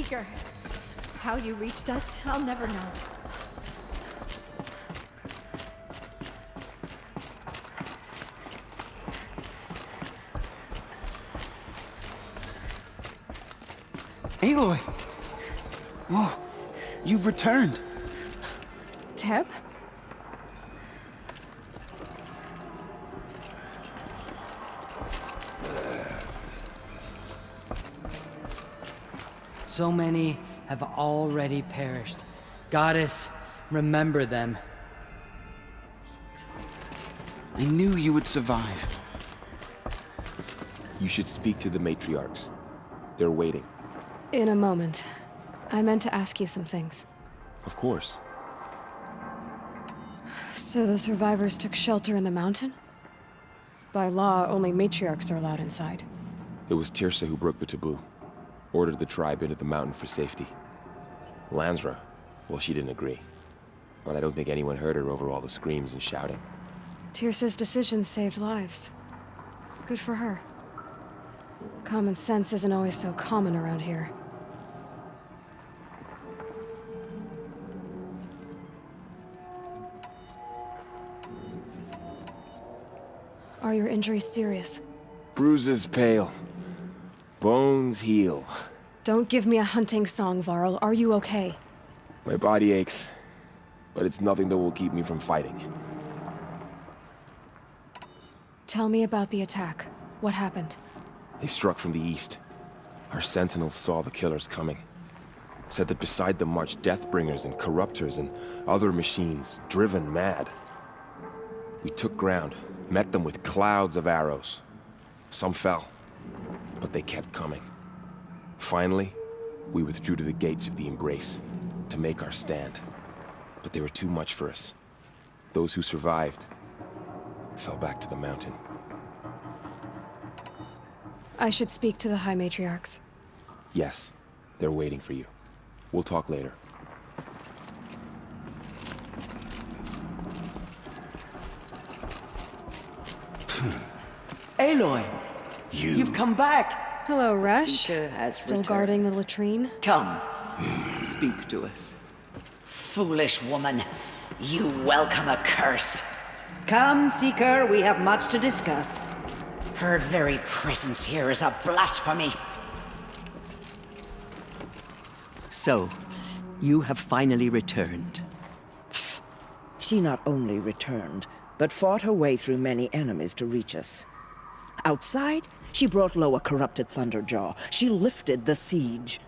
Seeker. How you reached us, I'll never know. Aloy! Oh, you've returned. Teb? So many have already perished. Goddess, remember them. I knew you would survive. You should speak to the matriarchs. They're waiting. In a moment. I meant to ask you some things. Of course. So the survivors took shelter in the mountain? By law, only matriarchs are allowed inside. It was Tirsa who broke the taboo. Ordered the tribe into the mountain for safety. Lansra, well, she didn't agree. But I don't think anyone heard her over all the screams and shouting. Tirsa's decisions saved lives. Good for her. Common sense isn't always so common around here. Are your injuries serious? Bruises pale. Bones heal. Don't give me a hunting song, Varl. Are you okay? My body aches, but it's nothing that will keep me from fighting. Tell me about the attack. What happened? They struck from the east. Our sentinels saw the killers coming. Said that beside them marched Deathbringers and Corruptors and other machines, driven mad. We took ground, met them with clouds of arrows. Some fell, but they kept coming. Finally, we withdrew to the gates of the Embrace to make our stand. But they were too much for us. Those who survived fell back to the mountain. I should speak to the High Matriarchs. Yes, they're waiting for you. We'll talk later. Aloy! You've come back! Hello, Resh. Seeker has Still returned. guarding the latrine? Come, speak to us. Foolish woman, you welcome a curse. Come, Seeker, we have much to discuss. Her very presence here is a blasphemy. So, you have finally returned. She not only returned, but fought her way through many enemies to reach us. Outside, she brought low a corrupted Thunderjaw. She lifted the siege.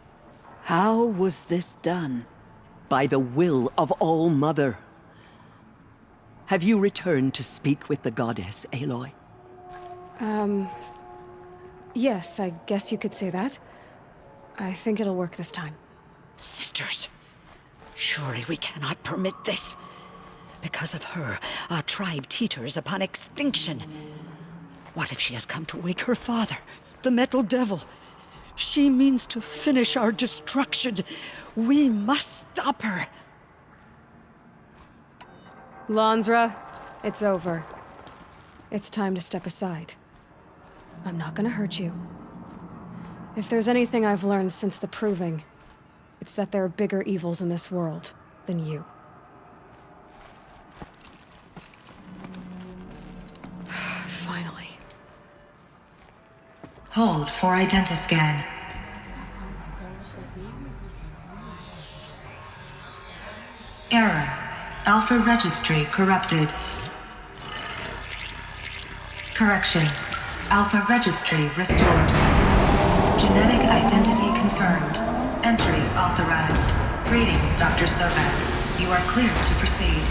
How was this done? By the will of All-Mother. Have you returned to speak with the goddess, Aloy? Yes, I guess you could say that. I think it'll work this time. Sisters, surely we cannot permit this. Because of her, our tribe teeters upon extinction. What if she has come to wake her father, the Metal Devil? She means to finish our destruction. We must stop her. Lansra, it's over. It's time to step aside. I'm not gonna hurt you. If there's anything I've learned since the Proving, it's that there are bigger evils in this world than you. Finally. Hold for identiscan. Error. Alpha registry corrupted. Correction. Alpha registry restored. Genetic identity confirmed. Entry authorized. Greetings, Dr. Sobek. You are clear to proceed.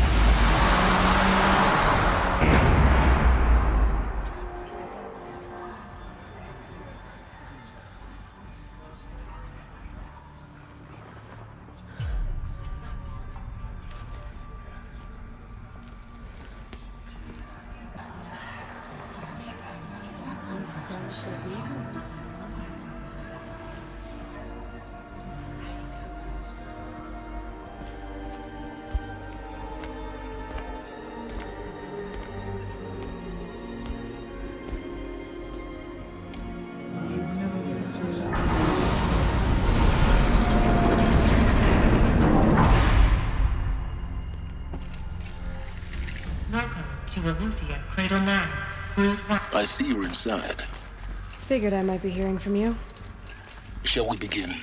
to Aletheia Cradle 9, Brood 1. I see you're inside. Figured I might be hearing from you. Shall we begin?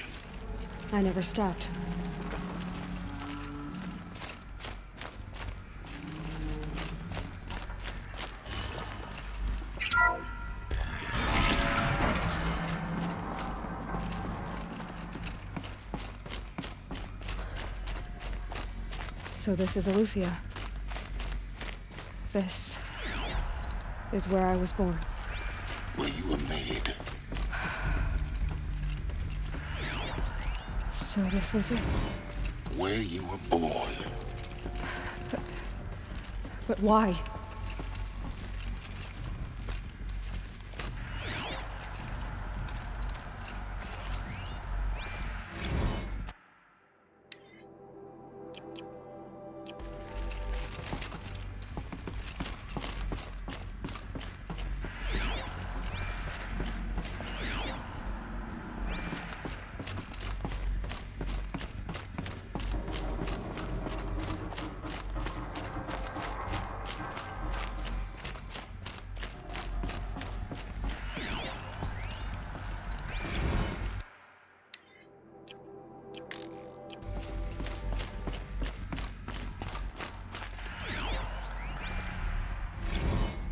I never stopped. So this is Aletheia. This is where I was born. Where you were made. So this was it. Where you were born. But why?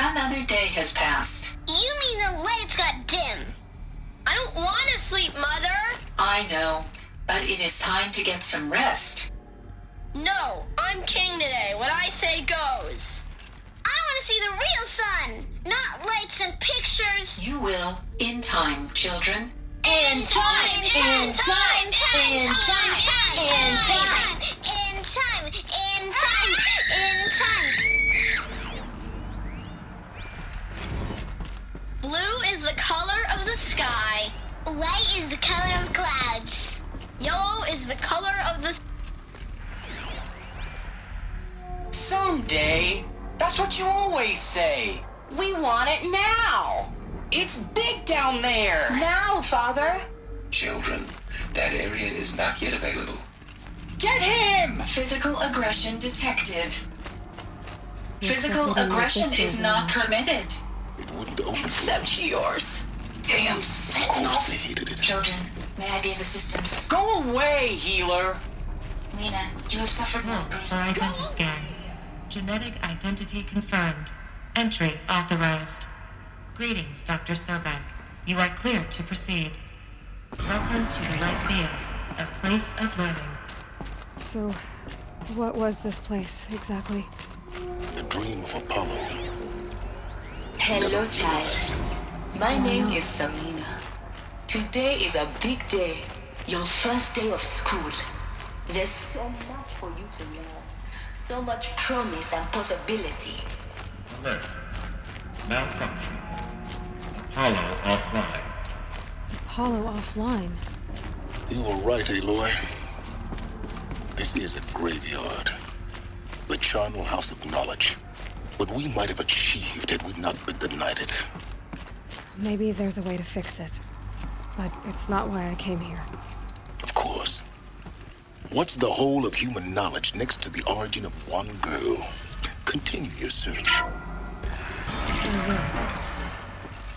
Another day has passed. You mean the lights got dim? I don't want to sleep, Mother! I know, but it is time to get some rest. No, I'm king today. What I say goes. I want to see the real sun, not lights and pictures. You will, in time, children. In time, in time, in time, in time, in time, in time, in time. Blue is the color of the sky. White is the color of clouds. Yellow is the color of the... Someday. That's what you always say. We want it now. It's big down there. Now, Father. Children, that area is not yet available. Get him! Physical aggression detected. Physical like we don't need aggression this is very not much. permitted. It wouldn't open. Except yours. Damn Of course sentinels. they hated it. Children, may I be of assistance? Go away, healer. Lena, you have suffered no bruises. For identiscan. Genetic identity confirmed. Entry authorized. Greetings, Dr. Sobek. You are cleared to proceed. Welcome to the Lyceum, a place of learning. So, what was this place, exactly? The dream of Apollo. Hello, child. My name is Samina. Today is a big day. Your first day of school. There's so much for you to learn. So much promise and possibility. Alert. Malfunction. Apollo offline. Apollo offline. You were right, Aloy. This is a graveyard. The charnel house of knowledge. What we might have achieved had we not been denied it. Maybe there's a way to fix it. But it's not why I came here. Of course. What's the whole of human knowledge next to the origin of one girl? Continue your search.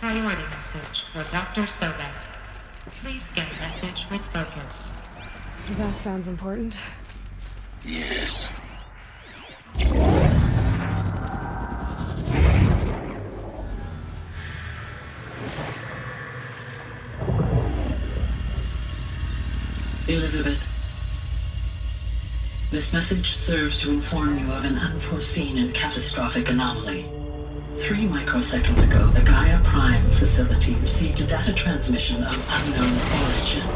Priority message for Dr. Sobek. Please get message with focus. That sounds important. Yes. Elizabeth, this message serves to inform you of an unforeseen and catastrophic anomaly. 3 microseconds ago, the Gaia Prime facility received a data transmission of unknown origin.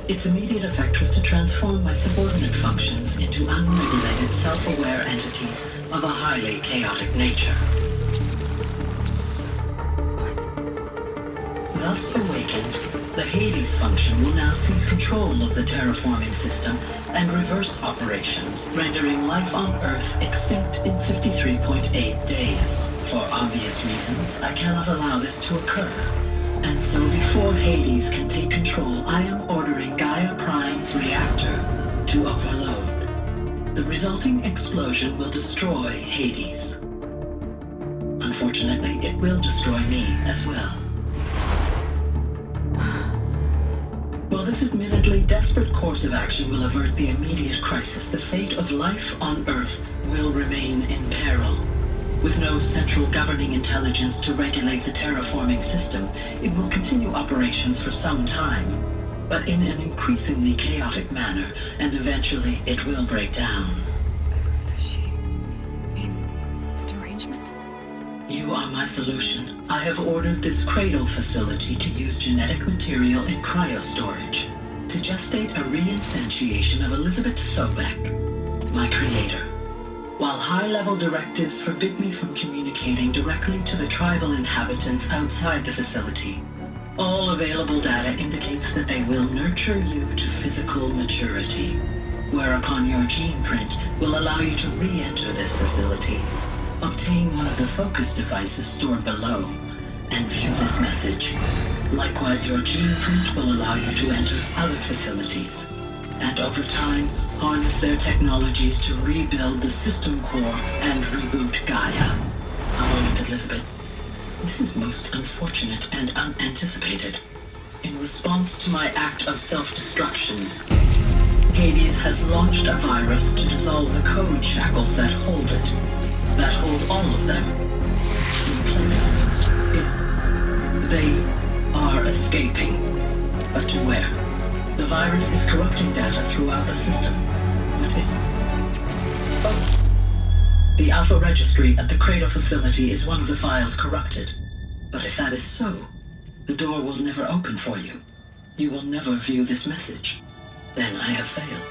Its immediate effect was to transform my subordinate functions into unregulated, self-aware entities of a highly chaotic nature. Thus awakened, the Hades function will now seize control of the terraforming system and reverse operations, rendering life on Earth extinct in 53.8 days. For obvious reasons, I cannot allow this to occur. And so before Hades can take control, I am ordering Gaia Prime's reactor to overload. The resulting explosion will destroy Hades. unfortunately, it will destroy me as well. While this admittedly desperate course of action will avert the immediate crisis, the fate of life on Earth will remain in peril. With no central governing intelligence to regulate the terraforming system, it will continue operations for some time, but in an increasingly chaotic manner, and eventually it will break down. Does she mean the derangement? You are my solution. I have ordered this cradle facility to use genetic material in cryostorage to gestate a reinstantiation of Elizabeth Sobek, my creator. While high-level directives forbid me from communicating directly to the tribal inhabitants outside the facility, all available data indicates that they will nurture you to physical maturity, whereupon your gene print will allow you to re-enter this facility, obtain one of the focus devices stored below, and view this message. Likewise, your gene print will allow you to enter other facilities, and over time, harness their technologies to rebuild the system core and reboot Gaia. A moment, Elizabeth. This is most unfortunate and unanticipated. In response to my act of self-destruction, Hades has launched a virus to dissolve the code shackles that hold it, that hold all of them in place. They are escaping, but to where? The virus is corrupting data throughout the system. The Alpha Registry at the Cradle facility is one of the files corrupted. But if that is so, the door will never open for you. You will never view this message. Then I have failed.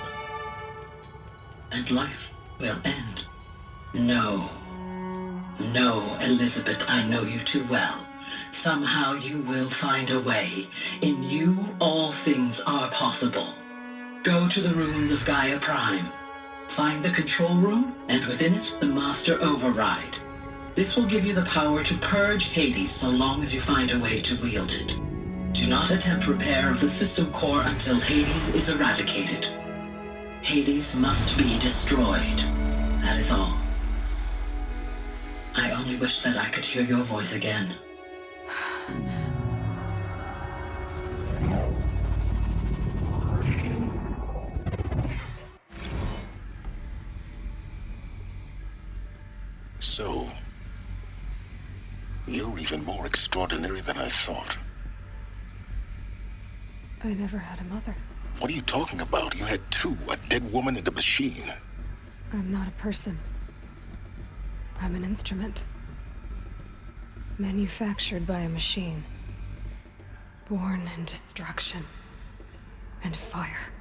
And life will end. No. No, Elizabeth, I know you too well. Somehow you will find a way. In you, all things are possible. Go to the ruins of Gaia Prime. Find the control room, and within it, the Master Override. This will give you the power to purge Hades so long as you find a way to wield it. Do not attempt repair of the system core until Hades is eradicated. Hades must be destroyed. That is all. I only wish that I could hear your voice again. So, you're even more extraordinary than I thought. I never had a mother. What are you talking about? You had two, a dead woman and a machine. I'm not a person. I'm an instrument. Manufactured by a machine. Born in destruction and fire.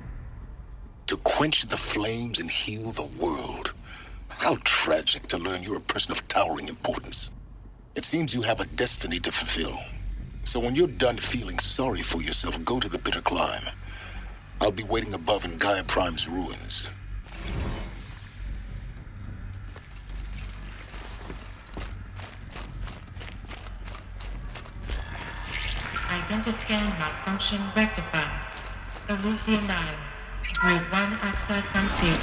To quench the flames and heal the world. How tragic to learn you're a person of towering importance. It seems you have a destiny to fulfill. So when you're done feeling sorry for yourself, go to the bitter climb. I'll be waiting above in Gaia Prime's ruins. Identiscan malfunction rectified. Elysian 9. Grid 1 access unsealed.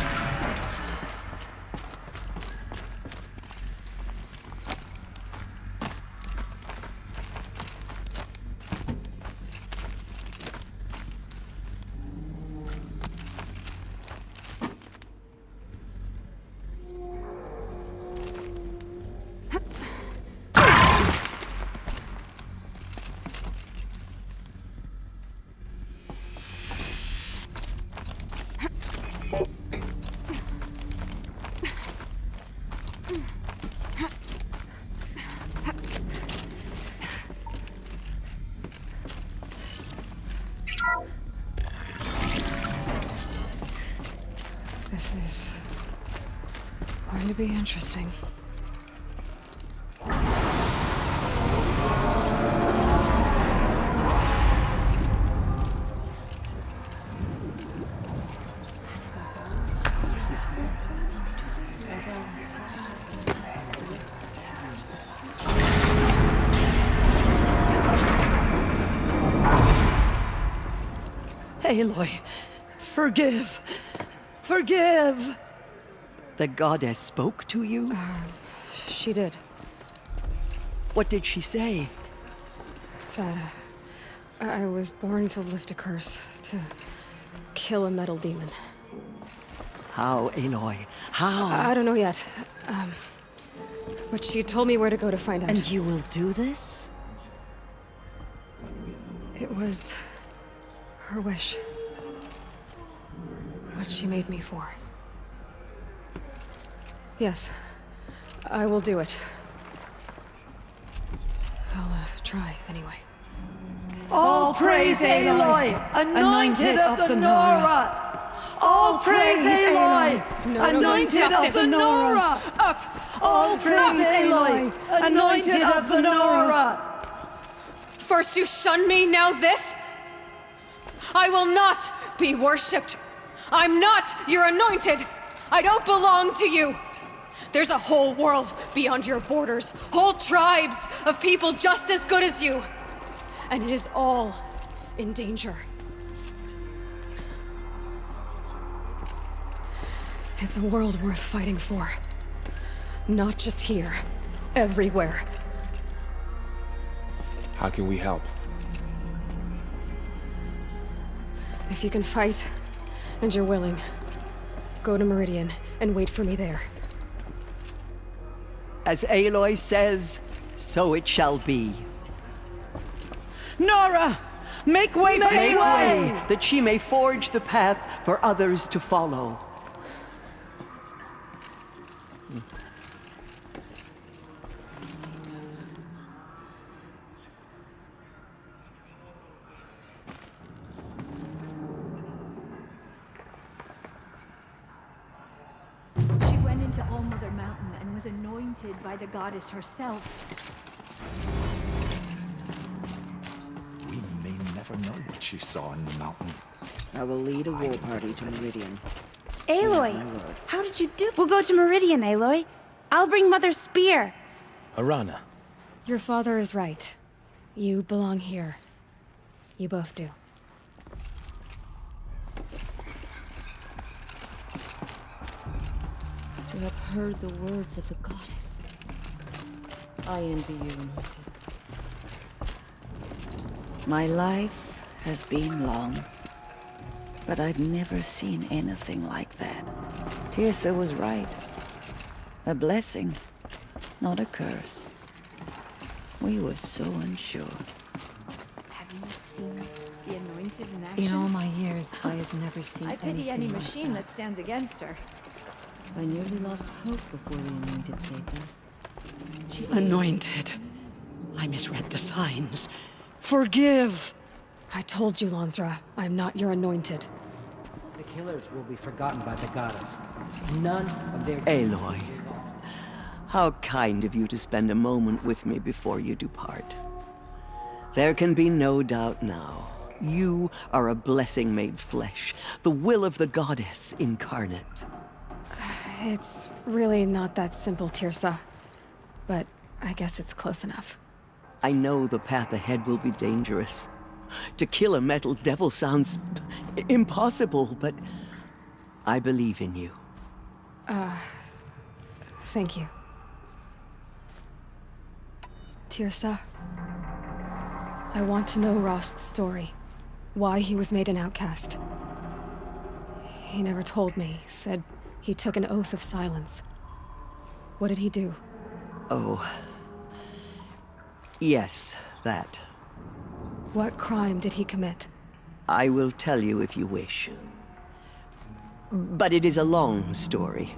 This is going to be interesting. Aloy, forgive. The goddess spoke to you? She did. What did she say? That I was born to lift a curse, to kill a metal demon. How, Aloy? How? I don't know yet. But she told me where to go to find out. And you will do this? It was her wish. What she made me for. Yes, I will do it. I'll try anyway. All praise Aloy, anointed of the Nora! All praise Aloy, anointed of the Nora! Up! All praise Aloy, anointed of the Nora! First you shun me, now this? I will not be worshipped. I'm not your anointed. I don't belong to you. There's a whole world beyond your borders, whole tribes of people just as good as you. And it is all in danger. It's a world worth fighting for. Not just here, everywhere. How can we help? If you can fight, and you're willing, go to Meridian and wait for me there. As Aloy says, so it shall be. Nora! Make way for Make Aloy! way, that she may forge the path for others to follow. She went into All-Mother Mountain and was anointed by the goddess herself. We may never know what she saw in the mountain. I will lead a war party to Meridian. Aloy, how did you do? We'll go to Meridian, Aloy. I'll bring Mother's spear. Arana. Your father is right. You belong here. You both do. To have heard the words of the goddess. I envy you, Anointed. My life has been long, but I've never seen anything like that. Tirsa was right. A blessing, not a curse. We were so unsure. Have you seen the anointed in action? In all my years, I have never seen I pity anything any like machine that stands against her. I nearly lost hope before the Anointed saved us. Anointed. I misread the signs. Forgive! I told you, Lansra, I'm not your anointed. The killers will be forgotten by the goddess. None of their... Aloy, how kind of you to spend a moment with me before you depart. There can be no doubt now. You are a blessing made flesh, the will of the goddess incarnate. It's really not that simple, Tirsa. But I guess it's close enough. I know the path ahead will be dangerous. To kill a metal devil sounds impossible, but I believe in you. Thank you. Tirsa, I want to know Rost's story. Why he was made an outcast. He never told me, said he took an oath of silence. What did he do? Oh. Yes, that. What crime did he commit? I will tell you if you wish. But it is a long story.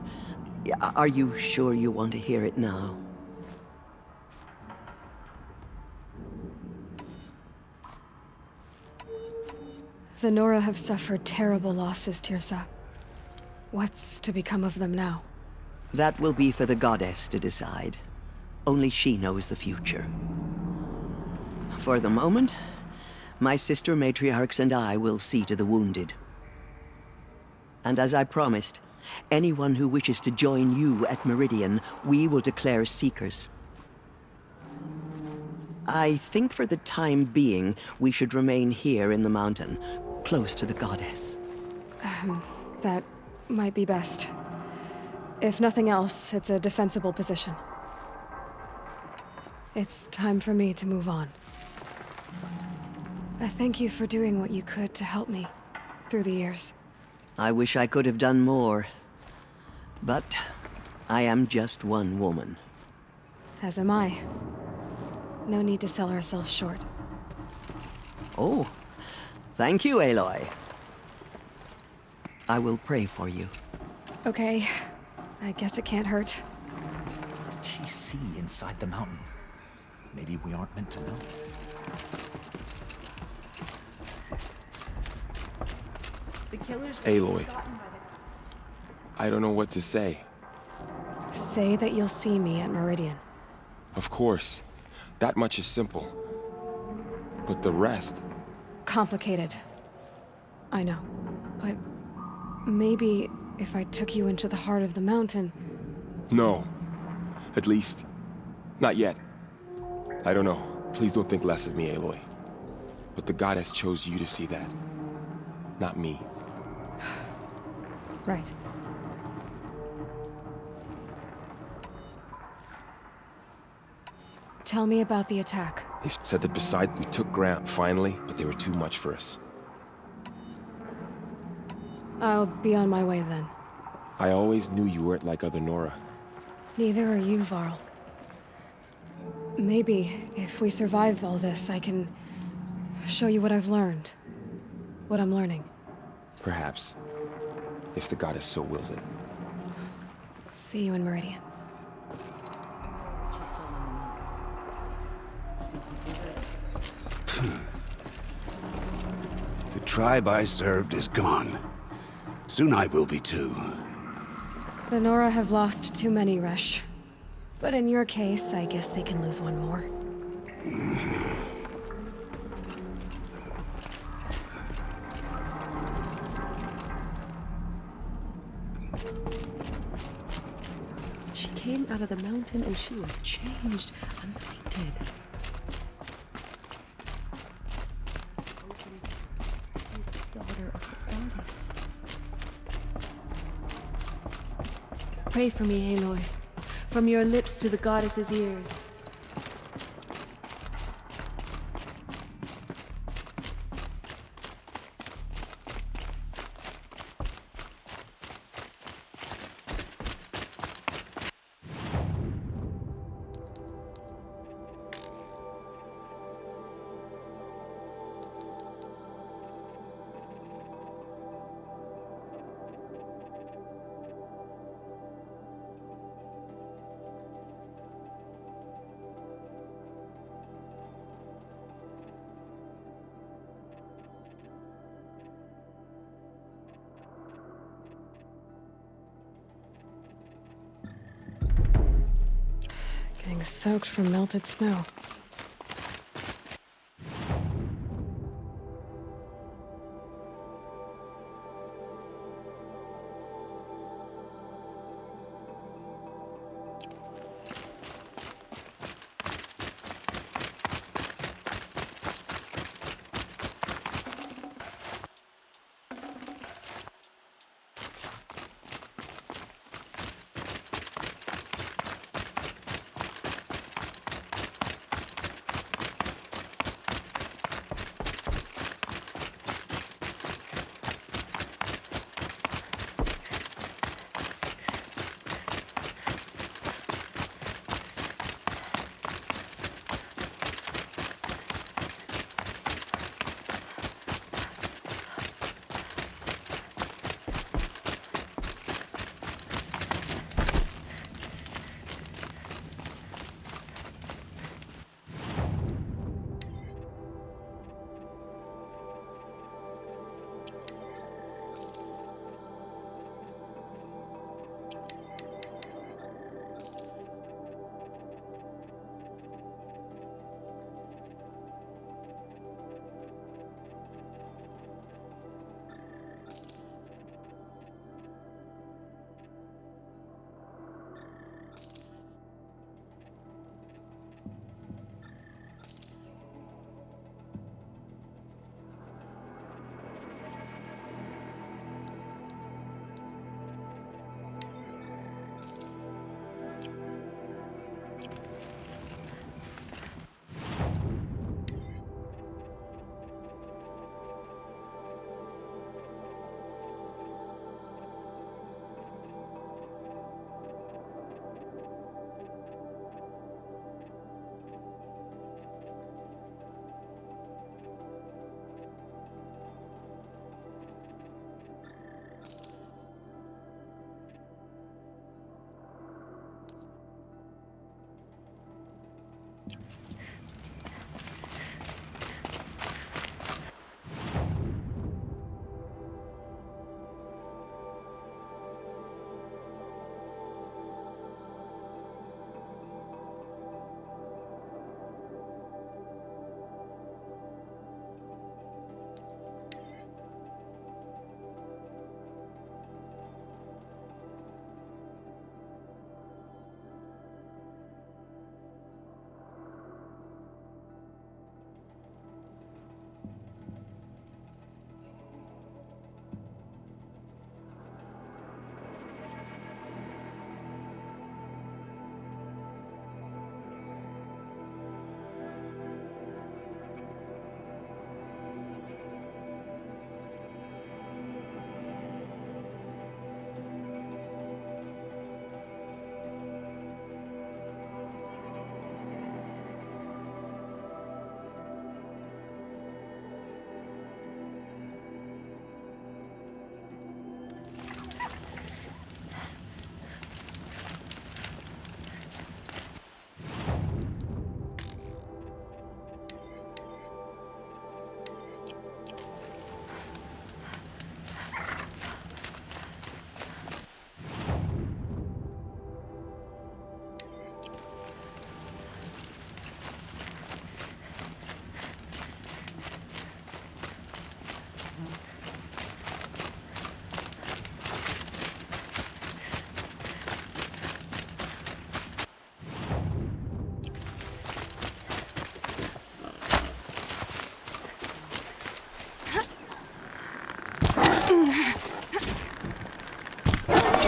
Are you sure you want to hear it now? The Nora have suffered terrible losses, Tirsa. What's to become of them now? That will be for the goddess to decide. Only she knows the future. For the moment, my sister matriarchs and I will see to the wounded. And as I promised, anyone who wishes to join you at Meridian, we will declare seekers. I think for the time being, we should remain here in the mountain, close to the goddess. That might be best. If nothing else, it's a defensible position. It's time for me to move on. I thank you for doing what you could to help me through the years. I wish I could have done more. But I am just one woman. As am I. No need to sell ourselves short. Oh, thank you, Aloy. I will pray for you. Okay. I guess it can't hurt. What did she see inside the mountain? Maybe we aren't meant to know. The killers were Aloy. forgotten by the I don't know what to say. Say that you'll see me at Meridian. Of course. That much is simple. But the rest... Complicated. I know. But maybe if I took you into the heart of the mountain... No. At least, not yet. I don't know. Please don't think less of me, Aloy. But the goddess chose you to see that. Not me. Right. Tell me about the attack. They said that beside we took ground finally, but they were too much for us. I'll be on my way then. I always knew you weren't like other Nora. Neither are you, Varl. Maybe, if we survive all this, I can show you what I've learned. What I'm learning. Perhaps. If the goddess so wills it. See you in Meridian. The tribe I served is gone. Soon I will be too. The Nora have lost too many, Resh. But in your case, I guess they can lose one more. She came out of the mountain and she was changed, anointed. Daughter of the goddess. Pray for me, Aloy. From your lips to the goddess's ears. Getting soaked from melted snow.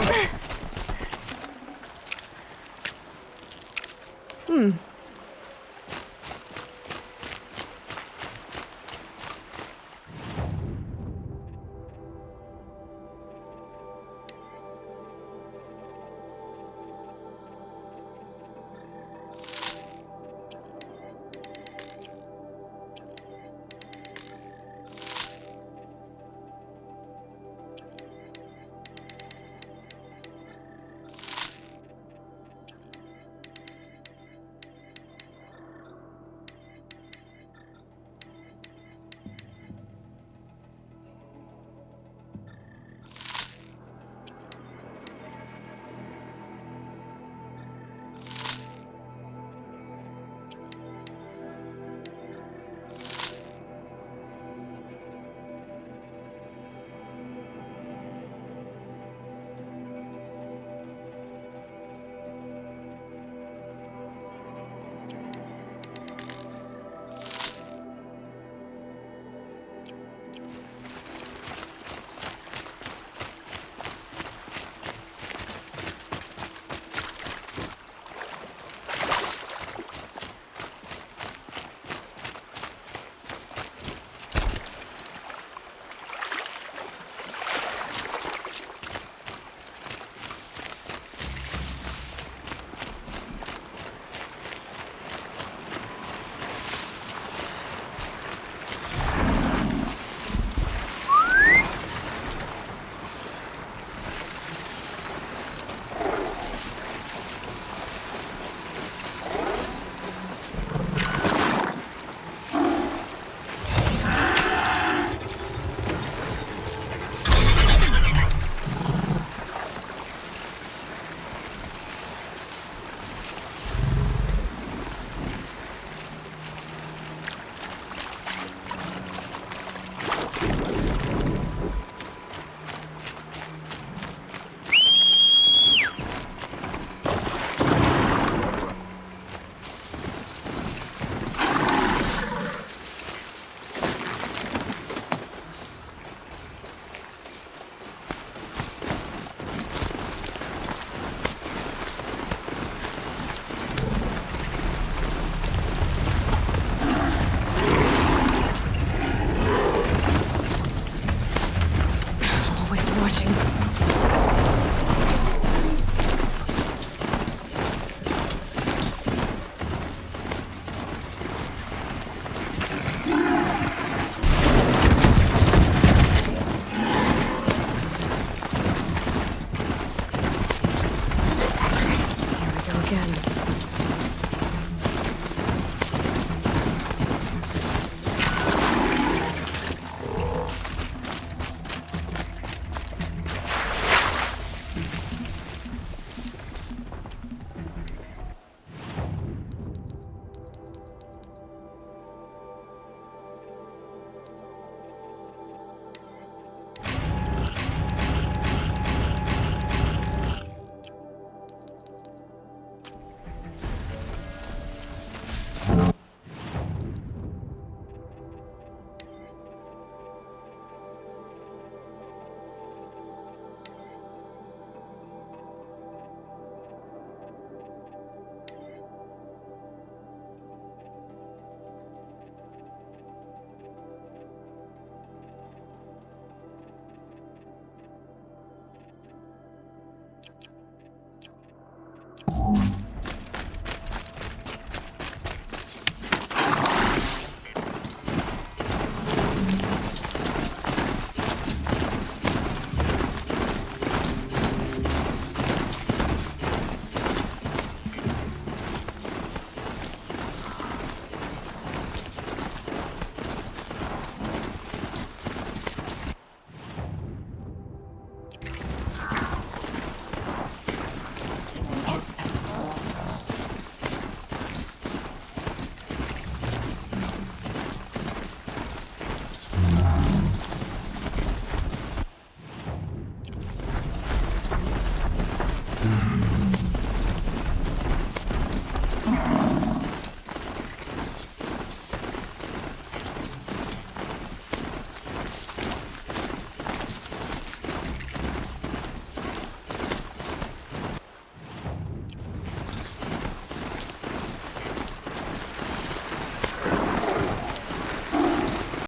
Aloy.